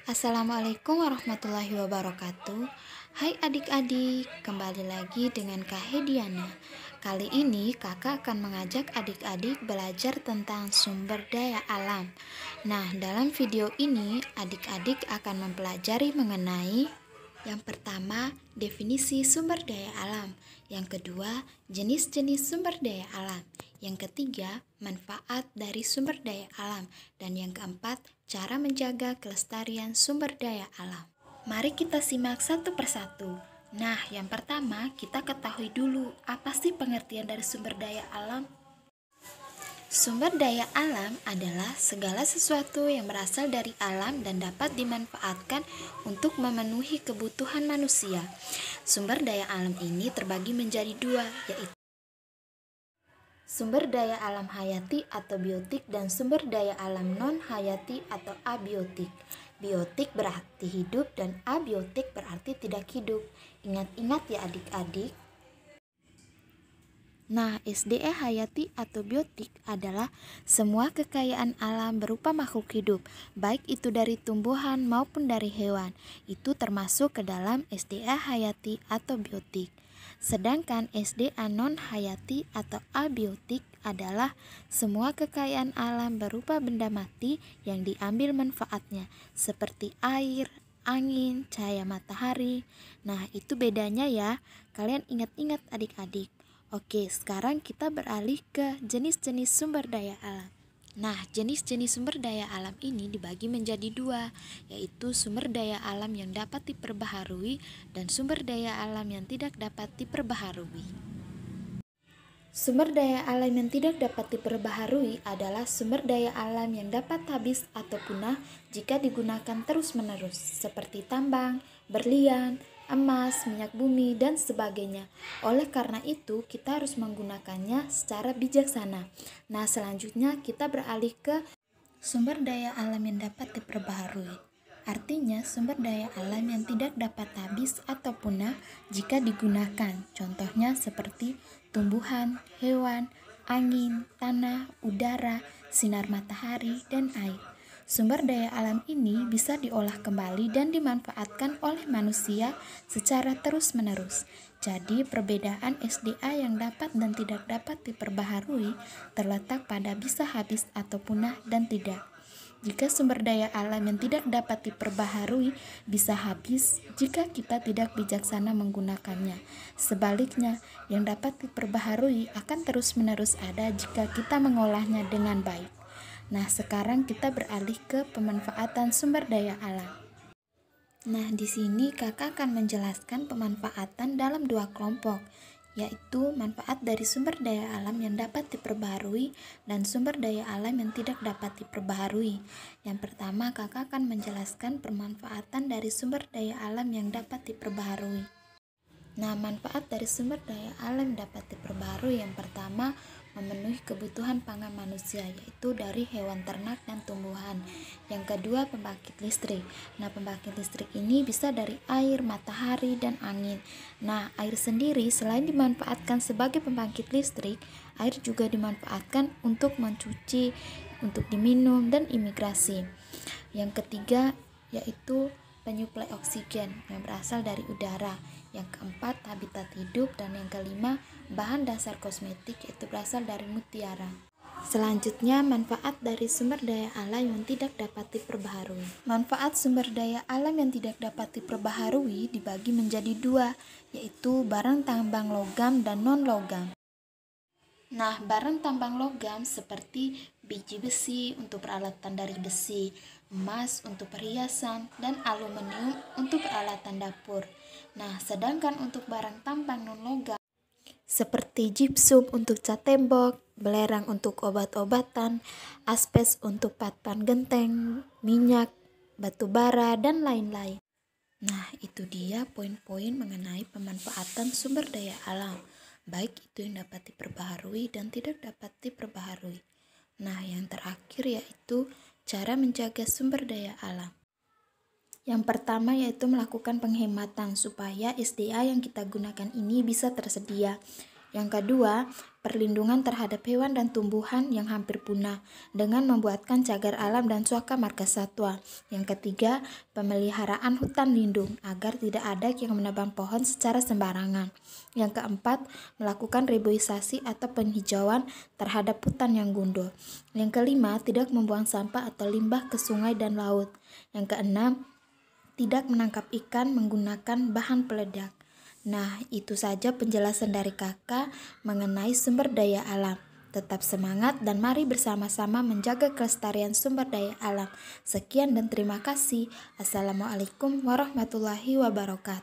Assalamualaikum warahmatullahi wabarakatuh. Hai adik-adik, kembali lagi dengan Kak Hediana. Kali ini kakak akan mengajak adik-adik belajar tentang sumber daya alam. Nah, dalam video ini adik-adik akan mempelajari mengenai yang pertama, definisi sumber daya alam. Yang kedua, jenis-jenis sumber daya alam. Yang ketiga, manfaat dari sumber daya alam. Dan yang keempat, cara menjaga kelestarian sumber daya alam. Mari kita simak satu persatu. Nah, yang pertama, kita ketahui dulu apa sih pengertian dari sumber daya alam? Sumber daya alam adalah segala sesuatu yang berasal dari alam dan dapat dimanfaatkan untuk memenuhi kebutuhan manusia. Sumber daya alam ini terbagi menjadi dua, yaitu sumber daya alam hayati atau biotik dan sumber daya alam non-hayati atau abiotik. Biotik berarti hidup dan abiotik berarti tidak hidup. Ingat-ingat ya adik-adik. Nah, SDA hayati atau biotik adalah semua kekayaan alam berupa makhluk hidup, baik itu dari tumbuhan maupun dari hewan. Itu termasuk ke dalam SDA hayati atau biotik. Sedangkan SDA non-hayati atau abiotik adalah semua kekayaan alam berupa benda mati yang diambil manfaatnya, seperti air, angin, cahaya matahari. Nah, itu bedanya ya. Kalian ingat-ingat adik-adik. Oke, sekarang kita beralih ke jenis-jenis sumber daya alam. Nah, jenis-jenis sumber daya alam ini dibagi menjadi dua, yaitu sumber daya alam yang dapat diperbaharui dan sumber daya alam yang tidak dapat diperbaharui. Sumber daya alam yang tidak dapat diperbaharui adalah sumber daya alam yang dapat habis atau punah jika digunakan terus-menerus, seperti tambang, berlian, emas, minyak bumi, dan sebagainya. Oleh karena itu, kita harus menggunakannya secara bijaksana. Nah, selanjutnya kita beralih ke sumber daya alam yang dapat diperbaharui. Artinya, sumber daya alam yang tidak dapat habis atau punah jika digunakan. Contohnya seperti tumbuhan, hewan, angin, tanah, udara, sinar matahari, dan air. Sumber daya alam ini bisa diolah kembali dan dimanfaatkan oleh manusia secara terus-menerus. Jadi, perbedaan SDA yang dapat dan tidak dapat diperbaharui terletak pada bisa habis atau punah dan tidak. Jika sumber daya alam yang tidak dapat diperbaharui bisa habis jika kita tidak bijaksana menggunakannya. Sebaliknya, yang dapat diperbaharui akan terus-menerus ada jika kita mengolahnya dengan baik. Nah, sekarang kita beralih ke pemanfaatan sumber daya alam. Nah, di sini kakak akan menjelaskan pemanfaatan dalam dua kelompok, yaitu manfaat dari sumber daya alam yang dapat diperbaharui dan sumber daya alam yang tidak dapat diperbaharui. Yang pertama, kakak akan menjelaskan pemanfaatan dari sumber daya alam yang dapat diperbaharui. Nah, manfaat dari sumber daya alam dapat diperbaharui yang pertama, memenuhi kebutuhan pangan manusia, yaitu dari hewan ternak dan tumbuhan. Yang kedua, pembangkit listrik. Nah, pembangkit listrik ini bisa dari air, matahari, dan angin. Nah, air sendiri selain dimanfaatkan sebagai pembangkit listrik, air juga dimanfaatkan untuk mencuci, untuk diminum, dan imigrasi. Yang ketiga, yaitu penyuplai oksigen yang berasal dari udara. Yang keempat, habitat hidup, dan yang kelima, bahan dasar kosmetik yaitu berasal dari mutiara. Selanjutnya, manfaat dari sumber daya alam yang tidak dapat diperbaharui. Manfaat sumber daya alam yang tidak dapat diperbaharui dibagi menjadi dua, yaitu barang tambang logam dan non-logam. Nah, barang tambang logam seperti biji besi untuk peralatan dari besi, emas untuk perhiasan, dan aluminium untuk peralatan dapur. Nah, sedangkan untuk barang tambang non-logam seperti gypsum untuk cat tembok, belerang untuk obat-obatan, asbes untuk papan genteng, minyak, batu bara, dan lain-lain. Nah, itu dia poin-poin mengenai pemanfaatan sumber daya alam, baik itu yang dapat diperbaharui dan tidak dapat diperbaharui. Nah, yang terakhir yaitu cara menjaga sumber daya alam. Yang pertama yaitu melakukan penghematan supaya SDA yang kita gunakan ini bisa tersedia. Yang kedua, perlindungan terhadap hewan dan tumbuhan yang hampir punah dengan membuatkan cagar alam dan suaka marga satwa. Yang ketiga, pemeliharaan hutan lindung agar tidak ada yang menebang pohon secara sembarangan. Yang keempat, melakukan reboisasi atau penghijauan terhadap hutan yang gundul. Yang kelima, tidak membuang sampah atau limbah ke sungai dan laut. Yang keenam, tidak menangkap ikan menggunakan bahan peledak. Nah, itu saja penjelasan dari Kakak mengenai sumber daya alam. Tetap semangat dan mari bersama-sama menjaga kelestarian sumber daya alam. Sekian dan terima kasih. Assalamualaikum warahmatullahi wabarakatuh.